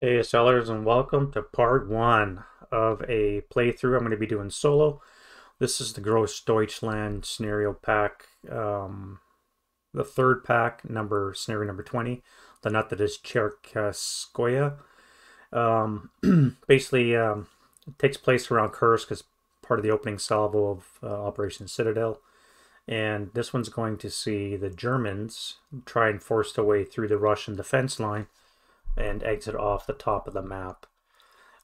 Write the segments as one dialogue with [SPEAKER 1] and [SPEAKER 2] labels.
[SPEAKER 1] Hey sellers, and welcome to part one of a playthrough I'm going to be doing solo. This is the Grossdeutschland scenario pack, the third pack, scenario number 20, the nut that is Cherkasskoye. Basically, it takes place around Kursk as part of the opening salvo of Operation Citadel. And this one's going to see the Germans try and force their way through the Russian defense line and exit off the top of the map.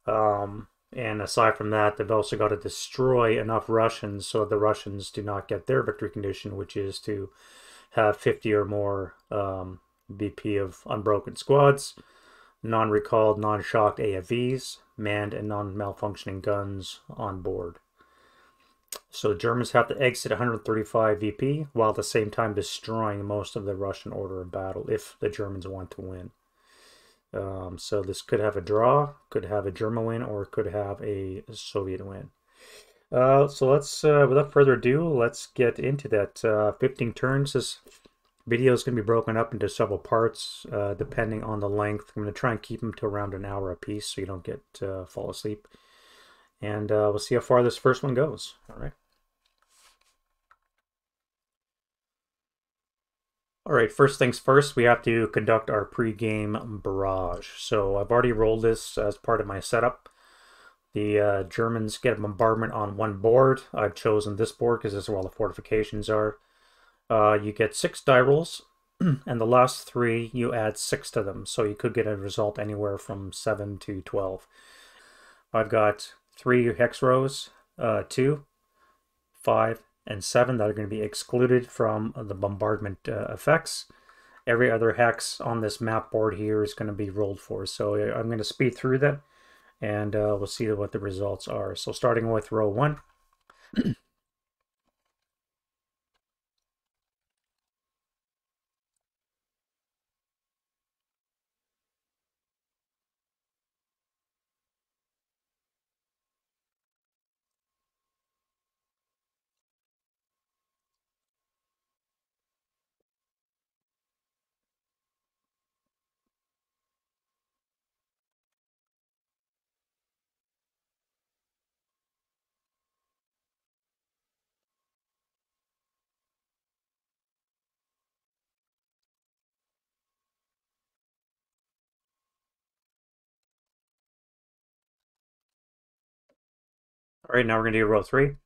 [SPEAKER 1] And aside from that, they've also got to destroy enough Russians so the Russians do not get their victory condition, which is to have 50 or more BP of unbroken squads, non-recalled, non-shocked AFVs, manned and non-malfunctioning guns on board. So the Germans have to exit 135 VP while at the same time destroying most of the Russian order of battle if the Germans want to win. So this could have a draw, could have a German win, or could have a Soviet win. So let's, without further ado, let's get into that. 15 turns. This video is going to be broken up into several parts, depending on the length. I'm going to try and keep them to around an hour apiece so you don't get fall asleep. And we'll see how far this first one goes. All right. All right, first things first, we have to conduct our pre-game barrage. So I've already rolled this as part of my setup. The Germans get a bombardment on one board. I've chosen this board because this is where all the fortifications are. You get 6 die rolls, and the last 3, you add 6 to them. So you could get a result anywhere from 7 to 12. I've got 3 hex rows, 2, 5, and 7 that are going to be excluded from the bombardment effects. Every other hex on this map board here is going to be rolled for. So I'm going to speed through that, and we'll see what the results are. So starting with row 1. All right, now we're going to do row 3.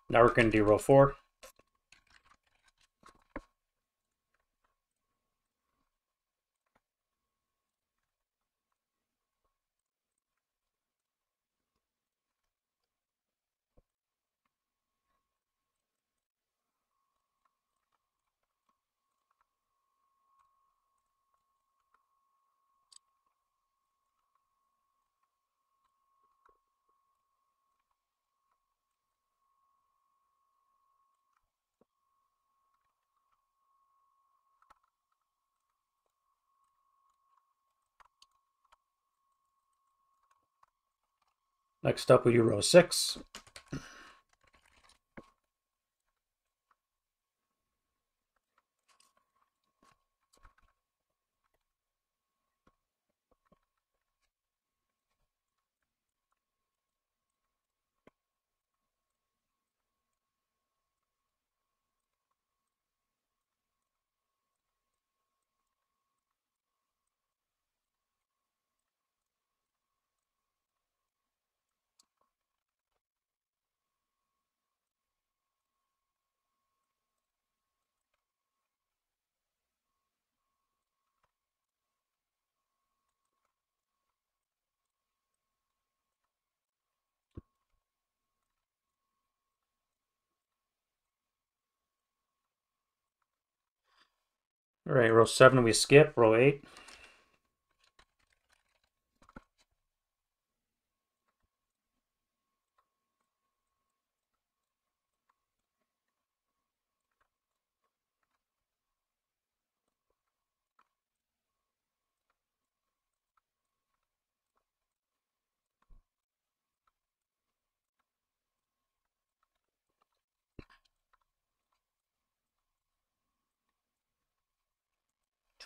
[SPEAKER 1] Now we're going to do row 4. Next up, we do row 6. All right, row 7 we skip, row 8.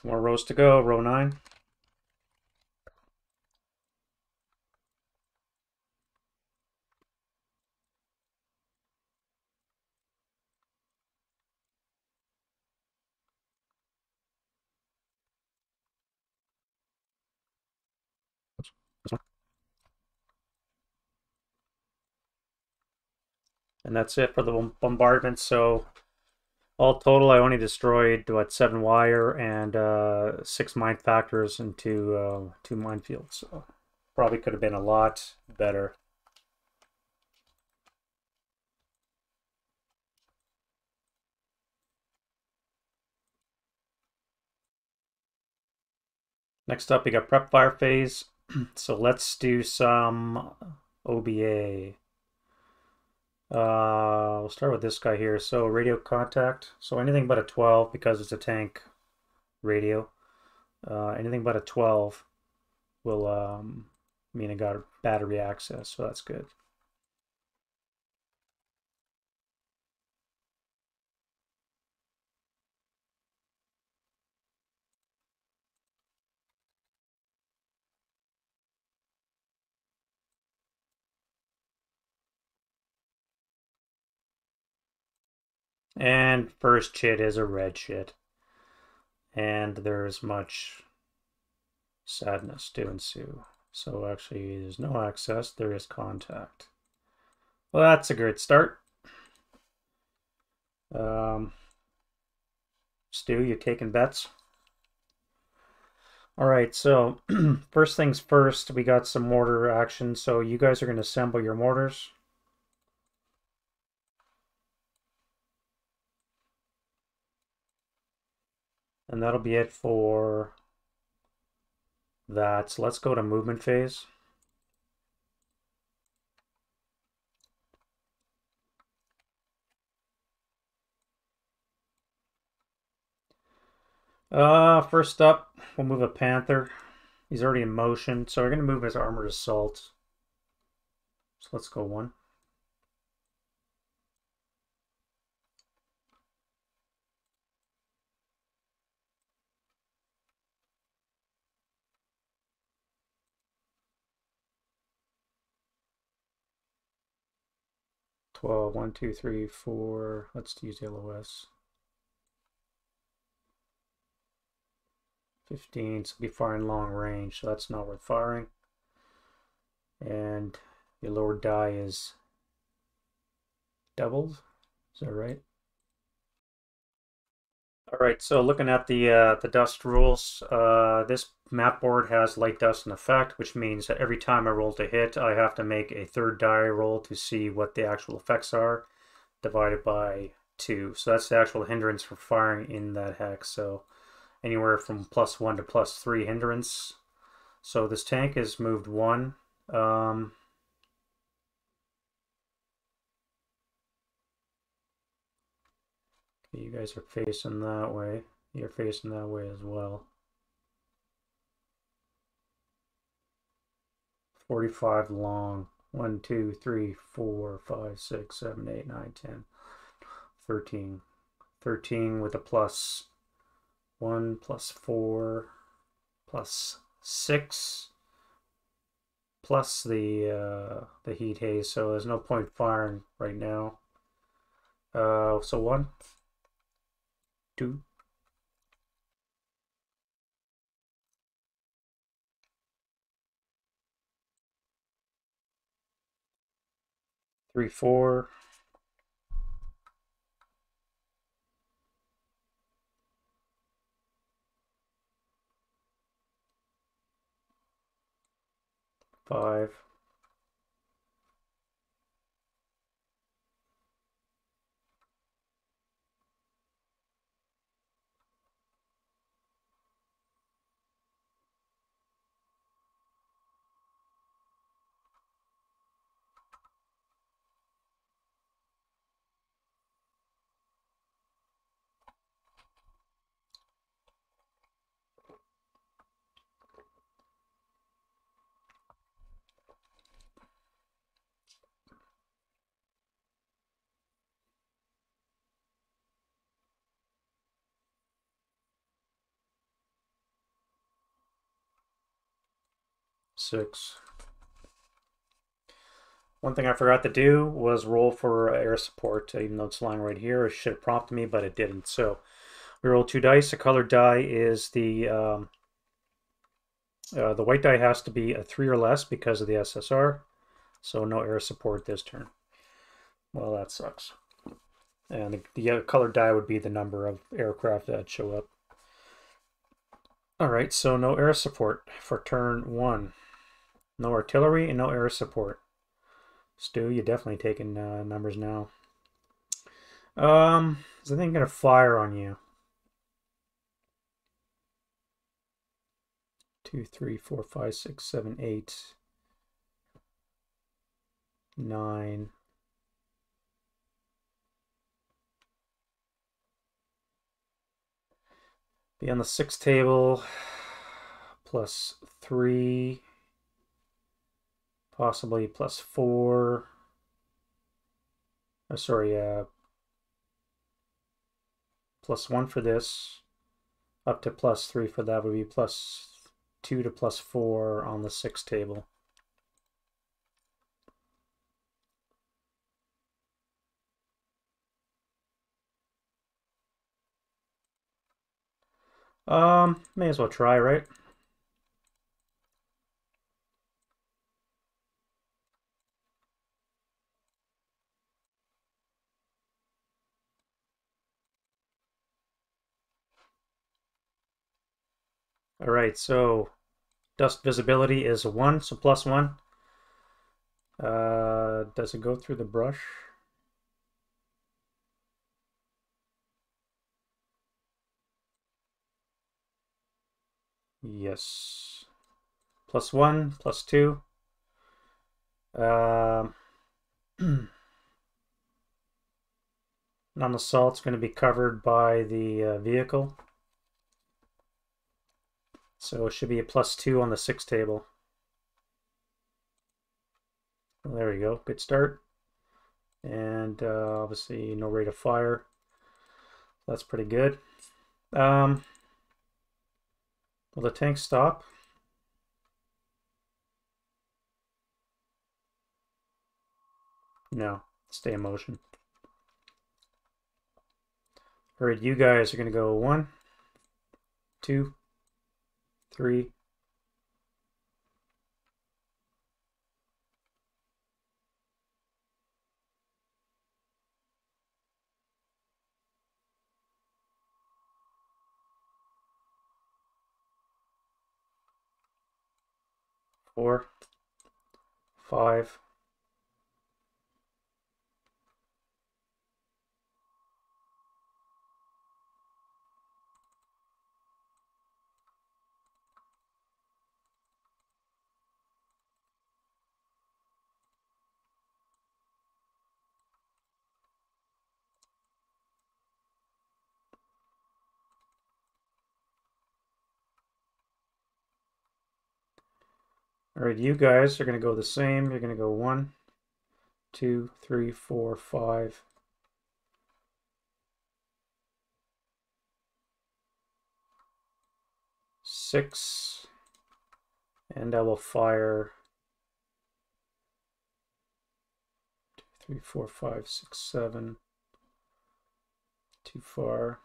[SPEAKER 1] Two more rows to go, row 9. And that's it for the bombardment. So all total, I only destroyed, what, 7 wire and 6 mine factors and 2 minefields. So probably could have been a lot better. Next up, we got prep fire phase. So let's do some OBA. We'll start with this guy here. So radio contact. So anything but a 12 because it's a tank radio. Anything but a 12 will mean it got battery access, so that's good. And first chit is a red chit. And there's much sadness to ensue. So actually, there's no access, there is contact. Well, that's a great start. Stu, you taking bets? All right, so first things first, we got some mortar action. So you guys are going to assemble your mortars. And that'll be it for that. So let's go to movement phase. First up, we'll move a Panther. He's already in motion, so we're going to move his armored assault. So let's go 1. $12, 1, 2, 3, 4. Let's use LOS. 15, so be firing long range, so that's not worth firing. And your lower die is doubled. Is that right? All right, so looking at the dust rules, this map board has light dust in effect, which means that every time I roll to hit, I have to make a third die roll to see what the actual effects are, divided by 2. So that's the actual hindrance for firing in that hex. So anywhere from +1 to +3 hindrance. So this tank is moved 1. You guys are facing that way. You're facing that way as well. 45 long. 1, 2, 3, 4, 5, 6, 7, 8, 9, 10, 13. 13 with a +1, +4, +6, plus the heat haze. So there's no point firing right now. So 1, 2, 3, 4. 5. 6. One thing I forgot to do was roll for air support, even though it's lying right here. It should have prompted me, but it didn't. So we roll 2 dice. The colored die is the white die has to be a 3 or less because of the SSR. So no air support this turn. Well, that sucks. And the colored die would be the number of aircraft that show up. Alright, so no air support for turn 1. No artillery and no air support. Stu, you're definitely taking numbers now. Is the thing gonna fire on you? 2, 3, 4, 5, 6, 7, 8, 9. Be on the 6 table, plus 3, possibly plus 4. Oh, sorry, plus 1 for this, up to plus 3 for that would be plus 2 to plus 4 on the 6 table. May as well try, right? All right, so dust visibility is 1, so plus 1. Does it go through the brush? Yes. Plus 1, plus 2. Non-assault's going to be covered by the vehicle. So it should be a plus 2 on the 6 table. Well, there we go. Good start. And obviously no rate of fire. That's pretty good. Will the tank stop? No. Stay in motion. All right, you guys are going to go 1, 2, 3, 4, 5. All right, you guys are going to go the same. You're going to go 1, 2, 3, 4, 5. 6. And I will fire 2, 3, 4, 5, 6, 7. Too far.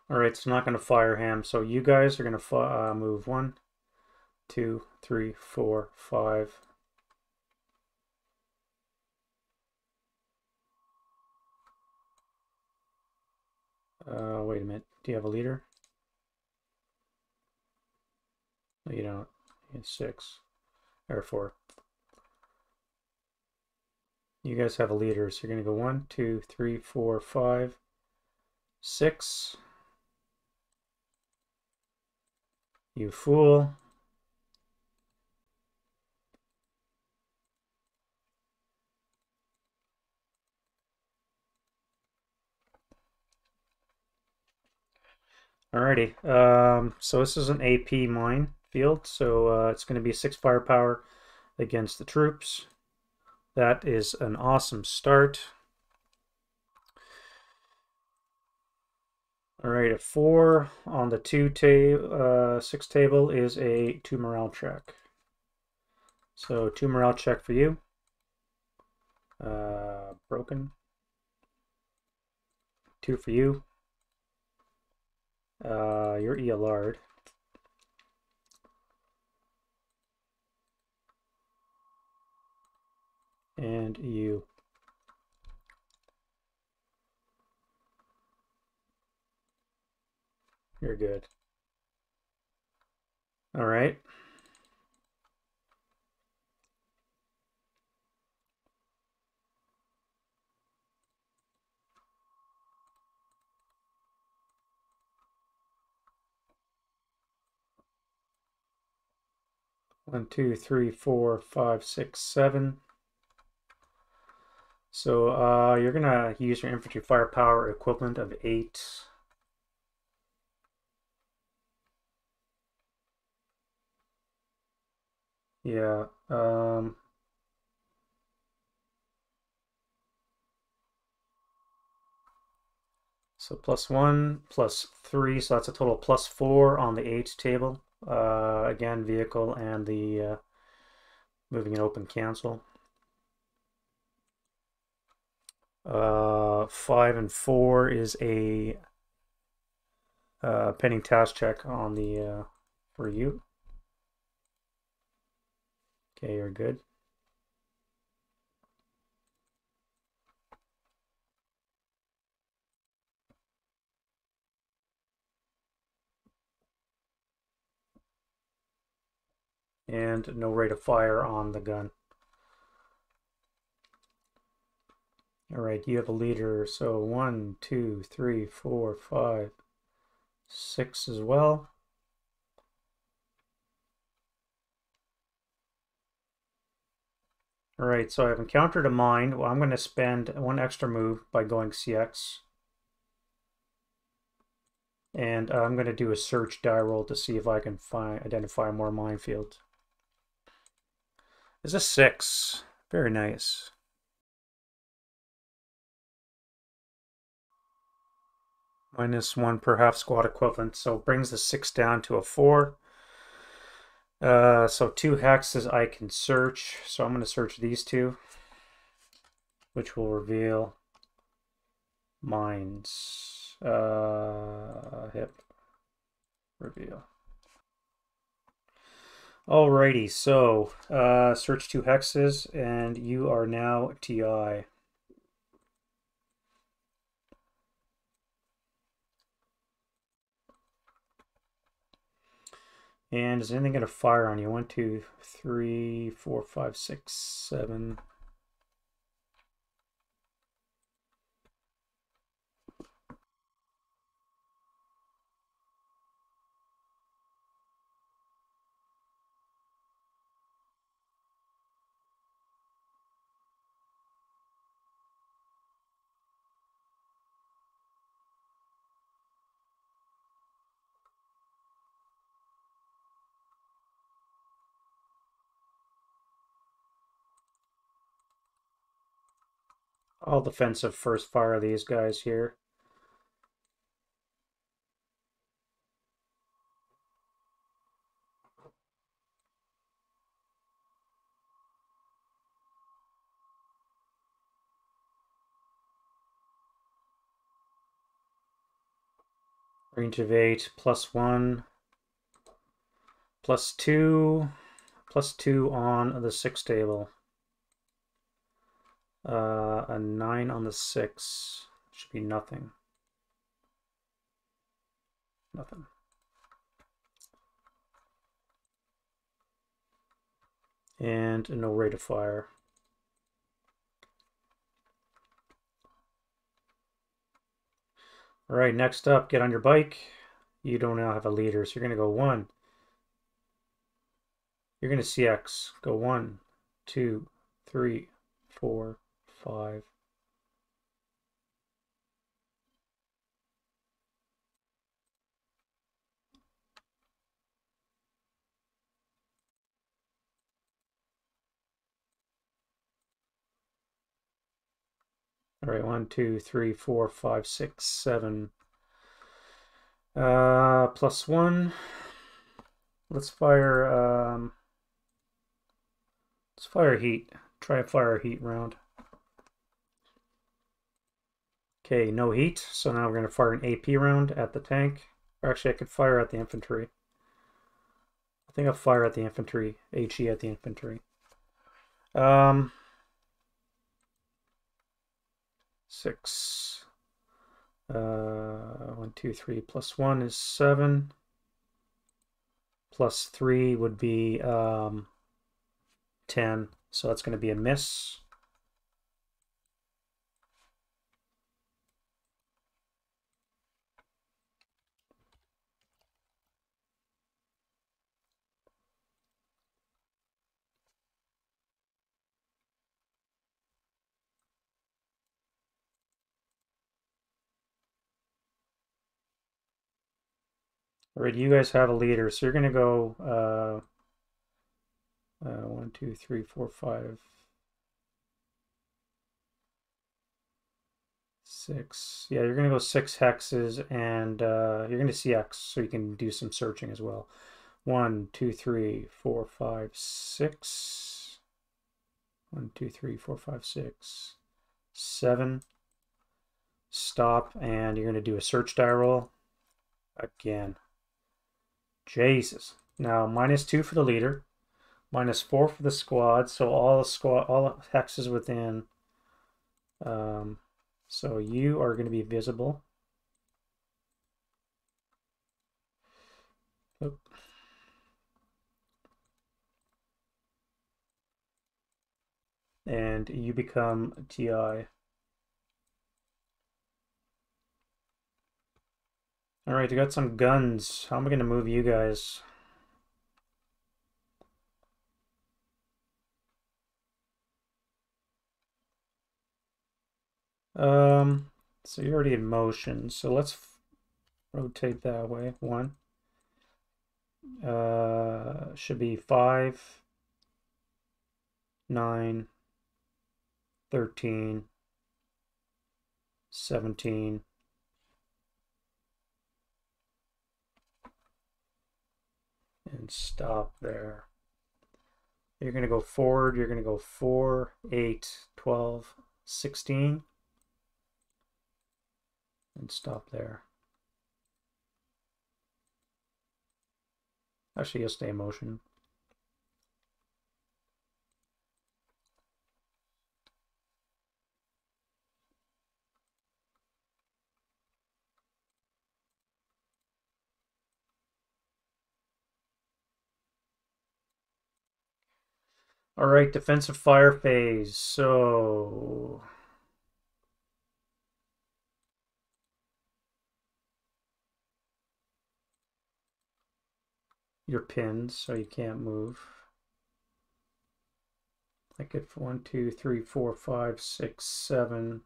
[SPEAKER 1] All right, it's not going to fire him. So you guys are going to move 1, 2, 3, 4, 5. Wait a minute. Do you have a leader? No, you don't. You have 6 or 4. You guys have a leader, so you're going to go 1, 2, 3, 4, 5, 6. You fool. Alrighty. So this is an AP mine field, so it's going to be 6 firepower against the troops. That is an awesome start. Alright, a 4 on the 6 table is a 2 morale check. So 2 morale check for you. Broken. 2 for you. You're ELR'd. And you. You're good. All right. One, two, three, four, five, six, 7. So you're gonna use your infantry firepower equivalent of 8. Yeah. So +1, +3, so that's a total of +4 on the 8 table. Again, vehicle and the moving and open cancel. 5 and 4 is a pending task check on the for you. Okay, you're good. And no rate of fire on the gun. All right, you have a leader. So 1, 2, 3, 4, 5, 6 as well. All right, so I've encountered a mine. Well, I'm going to spend 1 extra move by going CX. And I'm going to do a search die roll to see if I can identify more minefields. It's a 6. Very nice. -1 per half squad equivalent, so brings the 6 down to a 4. So 2 hexes I can search, so I'm going to search these 2, which will reveal mines. Hip reveal. Alrighty, so search 2 hexes, and you are now TI. And is anything going to fire on you? 1, 2, 3, 4, 5, 6, 7. I'll defensive first fire these guys here. Range of 8, +1, +2, +2 on the 6 table. A 9 on the 6. Should be nothing. Nothing. And no rate of fire. All right, next up, get on your bike. You don't now have a leader, so you're going to go 1, You're going to see X. Go 1, 2, 3, 4, 5. All right, 1, 2, 3, 4, 5, 6, 7. Plus 1. Let's fire heat. Try a fire heat round. Okay, no heat. So now we're going to fire an AP round at the tank. Or actually, I could fire at the infantry. I think I'll fire at the infantry. HE at the infantry. 6. 1, 2, 3 plus 1 is 7. Plus 3 would be 10. So that's going to be a miss. All right, you guys have a leader, so you're going to go 1, 2, 3, 4, 5, 6. Yeah, you're going to go 6 hexes, and you're going to see X, so you can do some searching as well. 1, 2, 3, 4, 5, 6. 1, 2, 3, 4, 5, 6, 7. Stop, and you're going to do a search die roll again. Jesus. Now, -2 for the leader, -4 for the squad, so all the hexes within. So you are going to be visible. Oop. And you become TI. All right, I got some guns. How am I going to move you guys? So you're already in motion. So let's rotate that way. 1. Should be 5, 9, 13, 17. And stop there. You're going to go forward. You're going to go 4, 8, 12, 16. And stop there. Actually, you'll stay in motion. All right, defensive fire phase. So you're pinned, so you can't move. I get 1, 2, 3, 4, 5, 6, 7.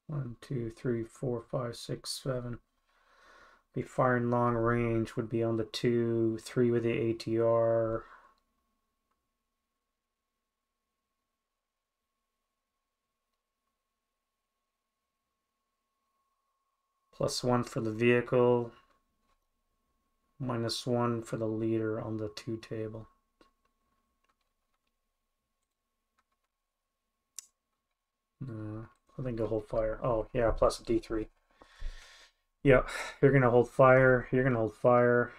[SPEAKER 1] 1, 2, 3, 4, 5, 6, 7. Be firing long range would be on the 2, 3 with the ATR. +1 for the vehicle. -1 for the leader on the 2 table. I think you'll hold fire. Oh, yeah, plus a D3. Yeah, you're going to hold fire. You're going to hold fire.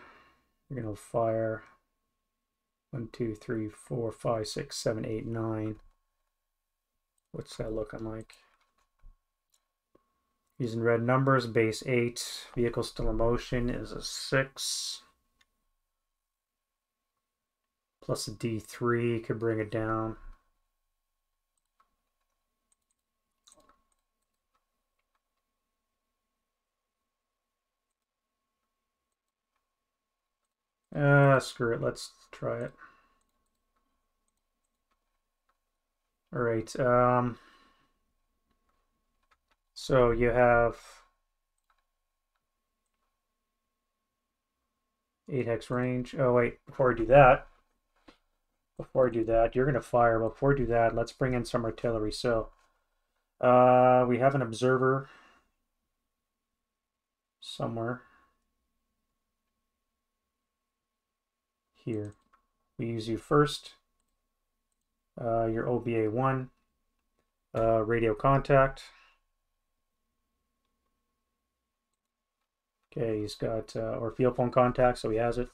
[SPEAKER 1] You're going to hold fire. 1, 2, 3, 4, 5, 6, 7, 8, 9. What's that looking like? Using red numbers, base 8. Vehicle still in motion is a 6. Plus a D3 could bring it down. Screw it. Let's try it. All right. So you have 8 hex range. Oh wait, before I do that, you're gonna fire. Before I do that, let's bring in some artillery. So we have an observer somewhere here. We use you first. Your OBA1, radio contact. Okay, he's got or field phone contact, so he has it.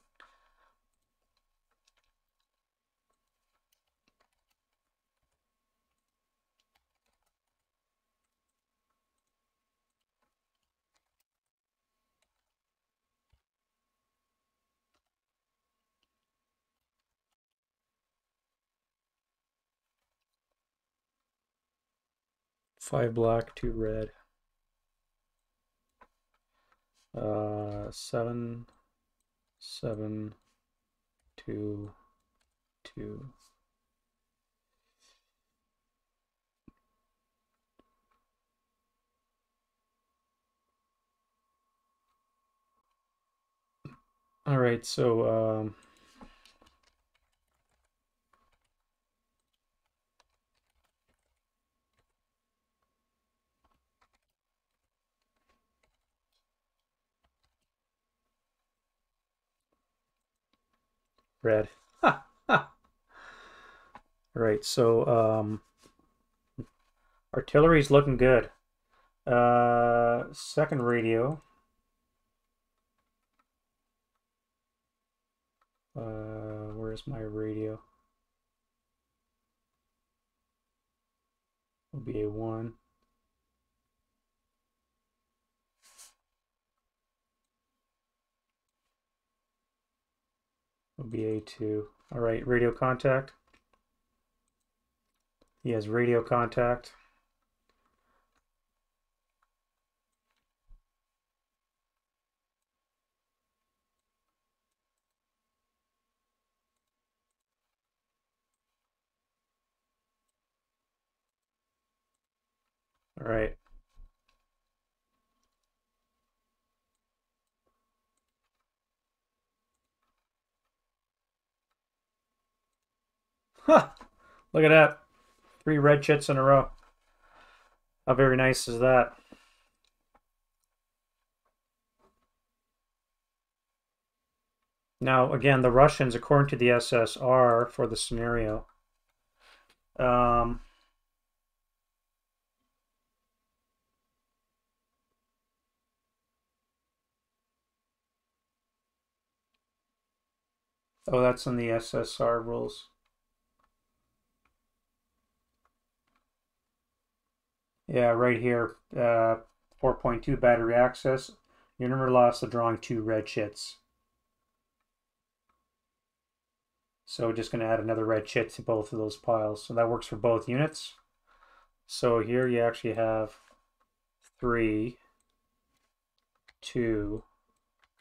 [SPEAKER 1] Five black, 2 red. 7, 7, 2, 2. All right, so red. Ha, ha. All right, so artillery's looking good. Second radio. Where's my radio? OBA1. OBA2. All right, radio contact. He has radio contact. All right. Huh. Look at that. 3 red chits in a row. How very nice is that? Now, again, the Russians, according to the SSR for the scenario, oh, that's in the SSR rules. Yeah, right here, 4.2 battery access. You're never lost to drawing 2 red chits. So just going to add another red chit to both of those piles. So that works for both units. So here you actually have 3, 2,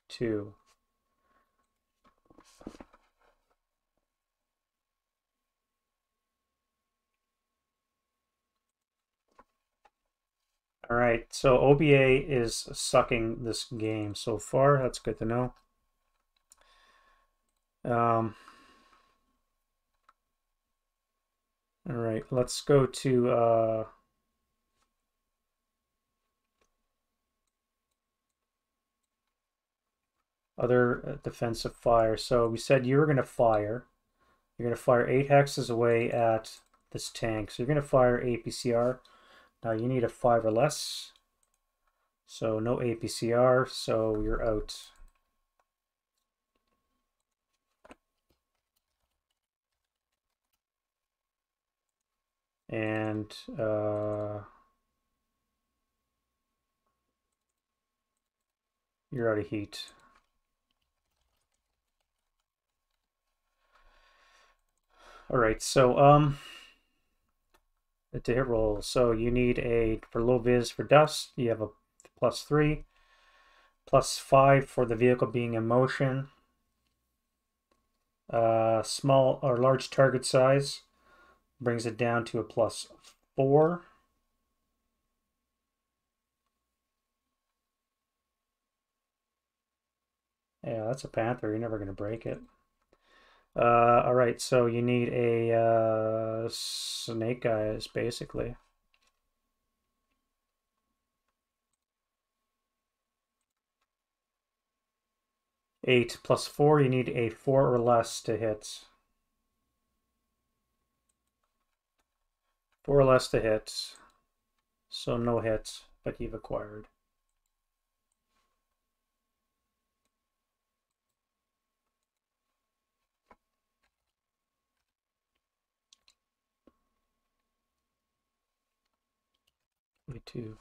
[SPEAKER 1] 2. All right, so OBA is sucking this game so far. That's good to know. All right, let's go to other defensive fire. So we said you were going to fire. You're going to fire 8 hexes away at this tank. So you're going to fire APCR. Now you need a 5 or less. So no APCR, so you're out. And you're out of heat. All right, so to hit roll. So you need a, for low vis for dust, you have a +3, +5 for the vehicle being in motion. Small or large target size brings it down to a +4. Yeah, that's a panther. You're never going to break it. All right, so you need a snake eyes, basically. Eight +4, you need a 4 or less to hit. 4 or less to hit. So no hits, but you've acquired. Me2.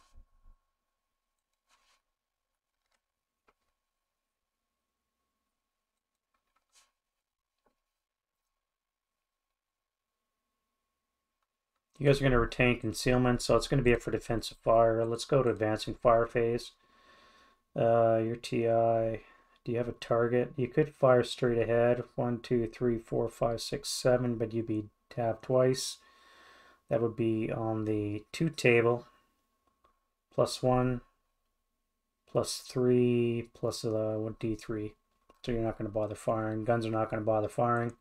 [SPEAKER 1] You guys are going to retain concealment, so it's going to be it for defensive fire. Let's go to advancing fire phase. Your TI, do you have a target? You could fire straight ahead. 1, 2, 3, 4, 5, 6, 7, but you'd be tabbed twice. That would be on the 2 table. +1, +3, plus 1 D3. So you're not going to bother firing. Guns are not going to bother firing.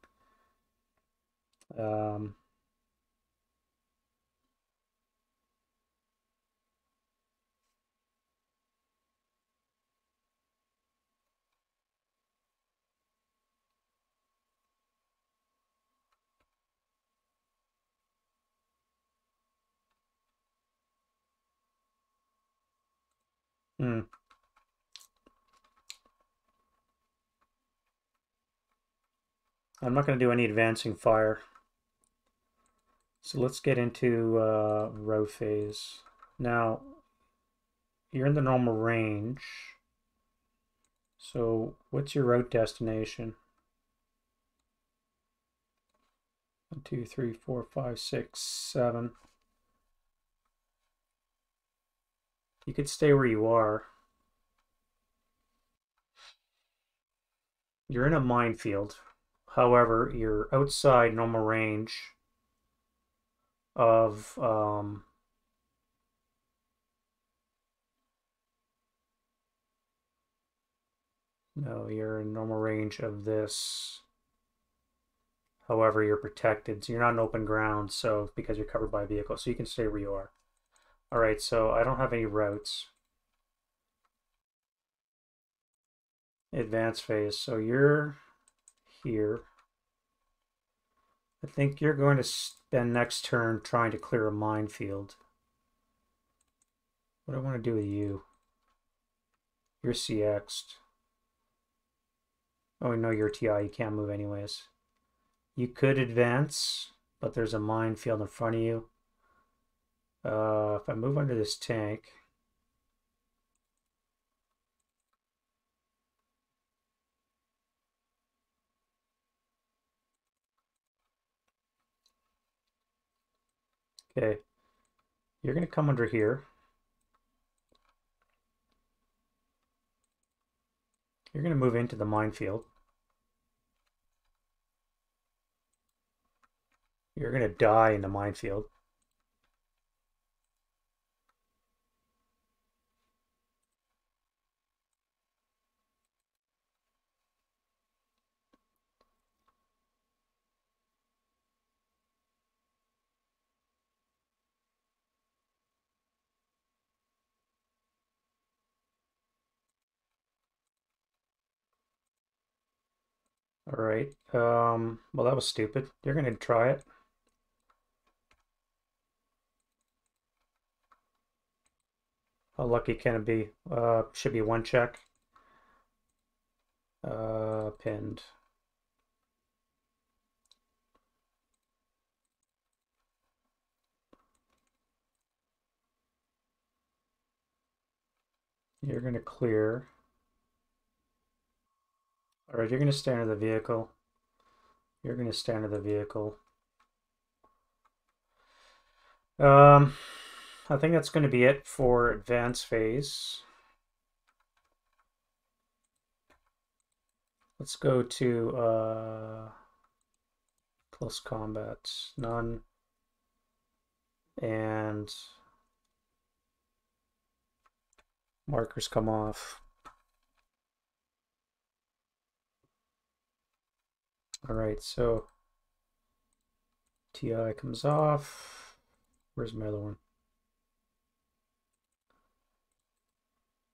[SPEAKER 1] I'm not going to do any advancing fire. So let's get into route phase. Now, you're in the normal range. So what's your route destination? 1, 2, 3, 4, 5, 6, 7. You could stay where you are. You're in a minefield. However, you're outside normal range of no, you're in normal range of this. However, you're protected, so you're not in open ground, so because you're covered by a vehicle, so you can stay where you are. All right, so I don't have any routes. Advanced phase, so you're here. I think you're going to spend next turn trying to clear a minefield. What do I want to do with you? You're CX'd. Oh, no, you're TI. You can't move anyways. You could advance, but there's a minefield in front of you. If I move under this tank... Okay. You're going to come under here. You're going to move into the minefield. You're going to die in the minefield. All right. Well, that was stupid. You're going to try it. How lucky can it be? Should be 1 check. Pinned. You're going to clear. All right, you're going to stay under the vehicle. You're going to stay under the vehicle. I think that's going to be it for advanced phase. Let's go to close combat, none, and markers come off. All right, so TI comes off. Where's my other one?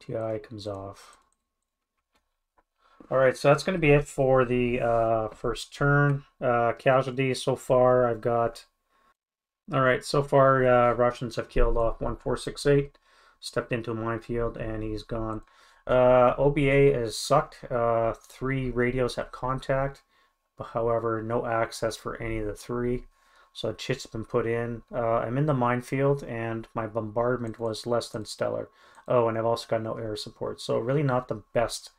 [SPEAKER 1] TI comes off. All right, so that's going to be it for the first turn. Casualties so far, I've got. All right, so far Russians have killed off 1468, stepped into a minefield, and he's gone. OBA is sucked. 3 radios have contact, but however, no access for any of the 3. So a chit's been put in. I'm in the minefield, and my bombardment was less than stellar. Oh, and I've also got no air support. So really not the best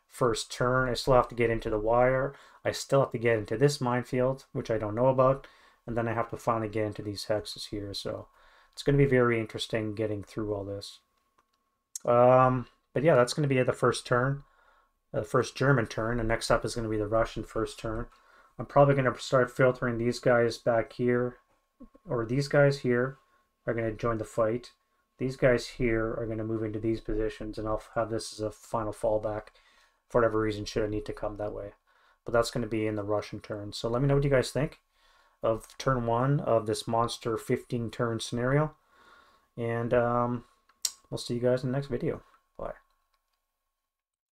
[SPEAKER 1] first turn. I still have to get into the wire. I still have to get into this minefield, which I don't know about. And then I have to finally get into these hexes here. So it's going to be very interesting getting through all this. But yeah, that's going to be the first turn. The first German turn. And next up is going to be the Russian first turn. I'm probably going to start filtering these guys back here. Or these guys here are going to join the fight. These guys here are going to move into these positions. And I'll have this as a final fallback for whatever reason should I need to come that way. But that's going to be in the Russian turn. So let me know what you guys think of turn 1 of this monster 15 turn scenario. And we'll see you guys in the next video.